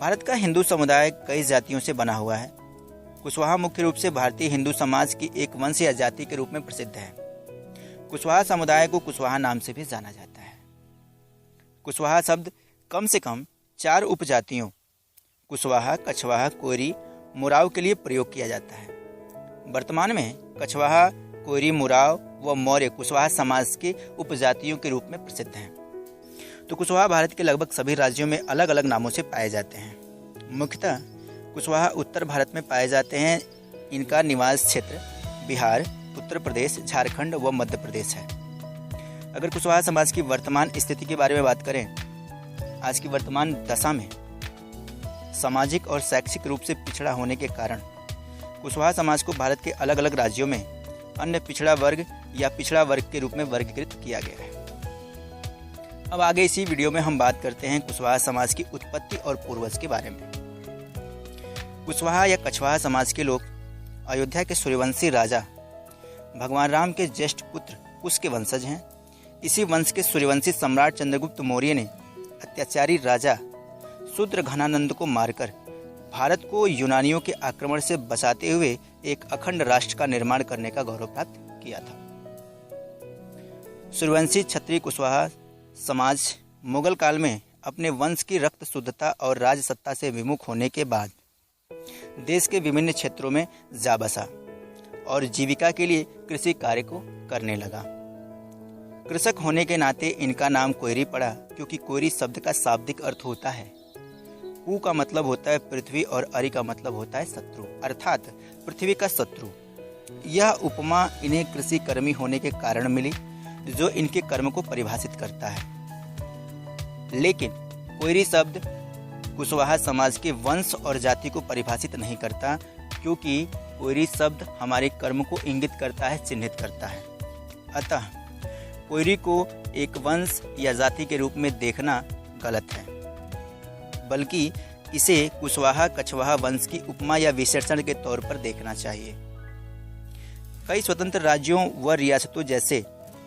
भारत का हिंदू समुदाय कई जातियों से बना हुआ है। कुशवाहा मुख्य रूप से भारतीय हिंदू समाज की एक वंश या जाति के रूप में प्रसिद्ध है। कुशवाहा समुदाय को कुशवाहा नाम से भी जाना जाता है। कुशवाहा शब्द कम से कम 4 उपजातियों कुशवाहा, कछवाहा, कोयरी, मुराव के लिए प्रयोग किया जाता है। वर्तमान में कछवाहा, कोयरी, मुराव व मौर्य कुशवाहा समाज के उपजातियों के रूप में प्रसिद्ध हैं। तो कुशवाहा भारत के लगभग सभी राज्यों में अलग अलग नामों से पाए जाते हैं। मुख्यतः कुशवाहा उत्तर भारत में पाए जाते हैं। इनका निवास क्षेत्र बिहार, उत्तर प्रदेश, झारखंड व मध्य प्रदेश है। अगर कुशवाहा समाज की वर्तमान स्थिति के बारे में बात करें, आज की वर्तमान दशा में सामाजिक और शैक्षिक रूप से पिछड़ा होने के कारण कुशवाहा समाज को भारत के अलग अलग राज्यों में अन्य पिछड़ा वर्ग या पिछड़ा वर्ग के रूप में वर्गीकृत किया गया है। अब आगे इसी वीडियो में हम बात करते हैं कुशवाहा समाज की उत्पत्ति और पूर्वज के बारे में। कुशवाहा या कछवाहा समाज के लोग अयोध्या के सूर्यवंशी राजा भगवान राम के ज्येष्ठ पुत्र कुश के वंशज हैं। इसी वंश के सूर्यवंशी सम्राट चंद्रगुप्त मौर्य ने अत्याचारी राजा शूद्रघनानंद को मारकर भारत को यूनानियों के आक्रमण से बचाते हुए एक अखंड राष्ट्र का निर्माण करने का गौरव प्राप्त किया था। सूर्यवंशी क्षत्रिय कुशवाहा समाज मुगल काल में अपने वंश की रक्त शुद्धता और राजसत्ता से विमुख होने के बाद देश के विभिन्न क्षेत्रों में जा बसा और जीविका के लिए कृषि कार्य को करने लगा। कृषक होने के नाते इनका नाम कोयरी पड़ा, क्योंकि कोयरी शब्द का शाब्दिक अर्थ होता है कु का मतलब होता है पृथ्वी और अरि का मतलब होता है शत्रु, अर्थात पृथ्वी का शत्रु। यह उपमा इन्हें कृषि कर्मी होने के कारण मिली, जो इनके कर्म को परिभाषित करता है। लेकिन कोयरी शब्द कुशवाहा समाज के वंश और जाति को परिभाषित नहीं करता, क्योंकि कोयरी शब्द हमारे कर्म को इंगित करता है, चिन्हित करता है। अतः कोयरी को एक वंश या जाति के रूप में देखना गलत है, बल्कि इसे कुशवाहा कछवाहा वंश की उपमा या विशेषण के तौर पर देखना चाहिए। कई स्वतंत्र राज्यों व रियासतों जैसे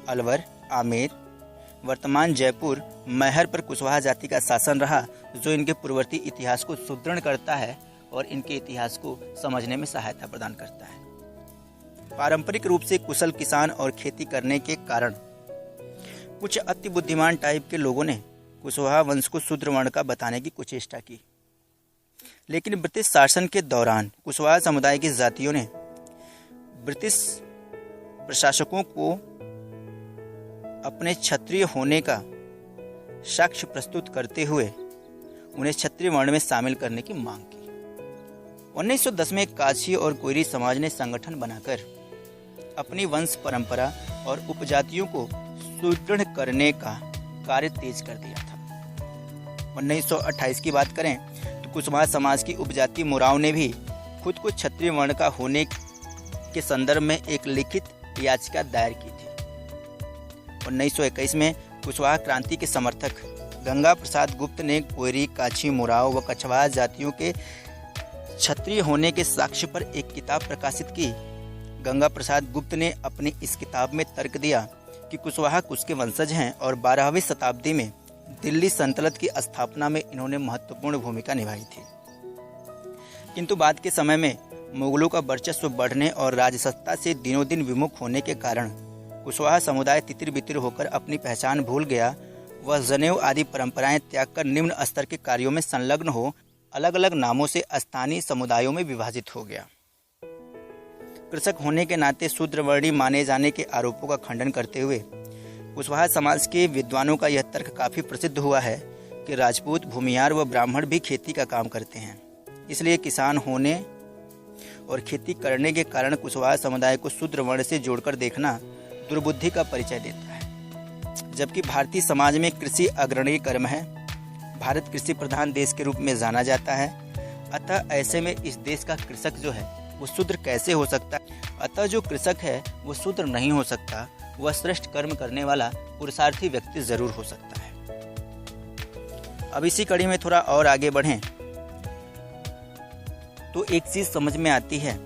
अलवर, आमेर, वर्तमान जयपुर, मैहर पर कुशवाहा जाति का शासन रहा, जो इनके पूर्ववर्ती इतिहास को सुदृढ़ करता है और इनके इतिहास को समझने में सहायता प्रदान करता है। पारंपरिक रूप से कुशल किसान और खेती करने के कारण कुछ अति बुद्धिमान टाइप के लोगों ने कुशवाहा वंश को शूद्र वर्ण का बताने की कुचेष्टा की। लेकिन ब्रिटिश शासन के दौरान कुशवाहा समुदाय की जातियों ने ब्रिटिश प्रशासकों को अपने क्षत्रिय होने का साक्ष्य प्रस्तुत करते हुए उन्हें क्षत्रिय वर्ण में शामिल करने की मांग की। 1910 में काछी और कोयरी समाज ने संगठन बनाकर अपनी वंश परंपरा और उपजातियों को सुदृढ़ करने का कार्य तेज कर दिया था। 1928 की बात करें तो कुशवाहा समाज की उपजाति मुराव ने भी खुद को क्षत्रिय वर्ण का होने के संदर्भ में एक लिखित याचिका दायर की थी। 1921 में कुशवाहा क्रांति के समर्थक गंगा प्रसाद गुप्त ने कोयरी, काछी, मुराव व कछवाहा जातियों के क्षत्रिय होने के साक्ष्य पर एक किताब प्रकाशित की। गंगा प्रसाद गुप्त ने अपनी इस किताब में तर्क दिया कि कुशवाहा कुश के वंशज हैं और 12वीं शताब्दी में दिल्ली सल्तनत की स्थापना में इन्होंने महत्वपूर्ण भूमिका निभाई थी। किंतु बाद के समय में मुगलों का वर्चस्व बढ़ने और राजसत्ता से दिनों दिन विमुख होने के कारण कुशवाहा समुदाय तितिर बितिर होकर अपनी पहचान भूल गया। वह जनेऊ आदि परंपराएं त्याग कर निम्न स्तर के कार्यों में संलग्न हो अलग अलग नामों से स्थानीय समुदायों में विभाजित हो गया। कृषक होने के नाते शूद्रवर्णी माने जाने के आरोपों का खंडन करते हुए कुशवाहा समाज के विद्वानों का यह तर्क काफी प्रसिद्ध हुआ है कि राजपूत, भूमियार व ब्राह्मण भी खेती का काम करते हैं, इसलिए किसान होने और खेती करने के कारण कुशवाहा समुदाय को शूद्र वर्ण से जोड़कर देखना दुर्बुद्धि का परिचय देता है। जबकि भारतीय समाज में कृषि अग्रणी कर्म है। भारत कृषि प्रधान देश के रूप में जाना जाता है। अतः ऐसे में इस देश का कृषक जो है वो शूद्र कैसे हो सकता है? अतः जो कृषक है वो शूद्र नहीं हो सकता, वह श्रेष्ठ कर्म करने वाला पुरुषार्थी व्यक्ति जरूर हो सकता है। अब इसी कड़ी में थोड़ा और आगे बढ़ें तो एक चीज समझ में आती है।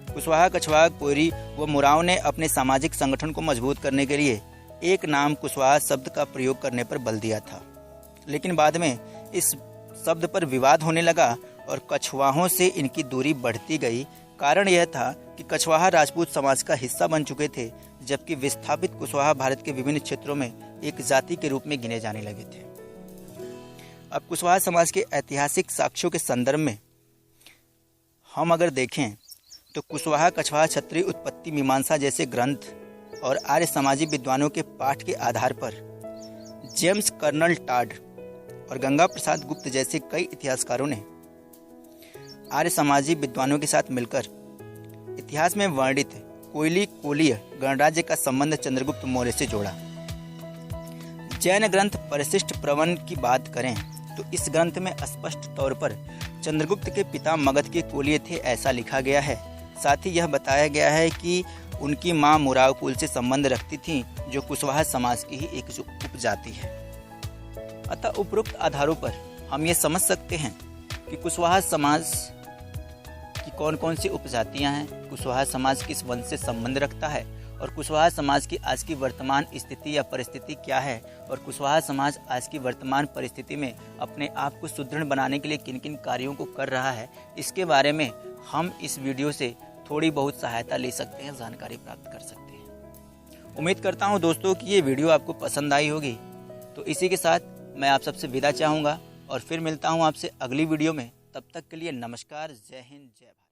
कुशवाहा, कछवाहा, कोयरी व मुराव ने अपने सामाजिक संगठन को मजबूत करने के लिए एक नाम कुशवाहा शब्द का प्रयोग करने पर बल दिया था, लेकिन बाद में इस शब्द पर विवाद होने लगा और कछवाहों से इनकी दूरी बढ़ती गई। कारण यह था कि कछवाहा राजपूत समाज का हिस्सा बन चुके थे, जबकि विस्थापित कुशवाहा भारत के विभिन्न क्षेत्रों में एक जाति के रूप में गिने जाने लगे थे। अब कुशवाहा समाज के ऐतिहासिक साक्ष्यों के संदर्भ में हम अगर देखें तो कुशवाहा कछवाहा क्षत्रिय उत्पत्ति मीमांसा जैसे ग्रंथ और आर्य समाजी विद्वानों के पाठ के आधार पर जेम्स कर्नल टाड और गंगा प्रसाद गुप्त जैसे कई इतिहासकारों ने आर्य समाजी विद्वानों के साथ मिलकर इतिहास में वर्णित कोयली कोलीय गणराज्य का संबंध चंद्रगुप्त मौर्य से जोड़ा। जैन ग्रंथ परिशिष्ट प्रवन की बात करें तो इस ग्रंथ में स्पष्ट तौर पर चंद्रगुप्त के पिता मगध के कोलीय थे ऐसा लिखा गया है। साथ ही यह बताया गया है कि उनकी मां मुराव कुल से संबंध रखती थीं, जो कुशवाहा समाज की ही एक उपजाति है। अतः उपरोक्त आधारों पर हम ये समझ सकते हैं कि कुशवाहा समाज की कौन कौन सी उपजातियां हैं, कुशवाहा समाज किस वंश से संबंध रखता है और कुशवाहा समाज की आज की वर्तमान स्थिति या परिस्थिति क्या है और कुशवाहा समाज आज की वर्तमान परिस्थिति में अपने आप को सुदृढ़ बनाने के लिए किन किन कार्यों को कर रहा है, इसके बारे में हम इस वीडियो से थोड़ी बहुत सहायता ले सकते हैं, जानकारी प्राप्त कर सकते हैं। उम्मीद करता हूं दोस्तों कि ये वीडियो आपको पसंद आई होगी। तो इसी के साथ मैं आप सबसे विदा चाहूँगा और फिर मिलता हूँ आपसे अगली वीडियो में। तब तक के लिए नमस्कार, जय हिंद, जय भारत।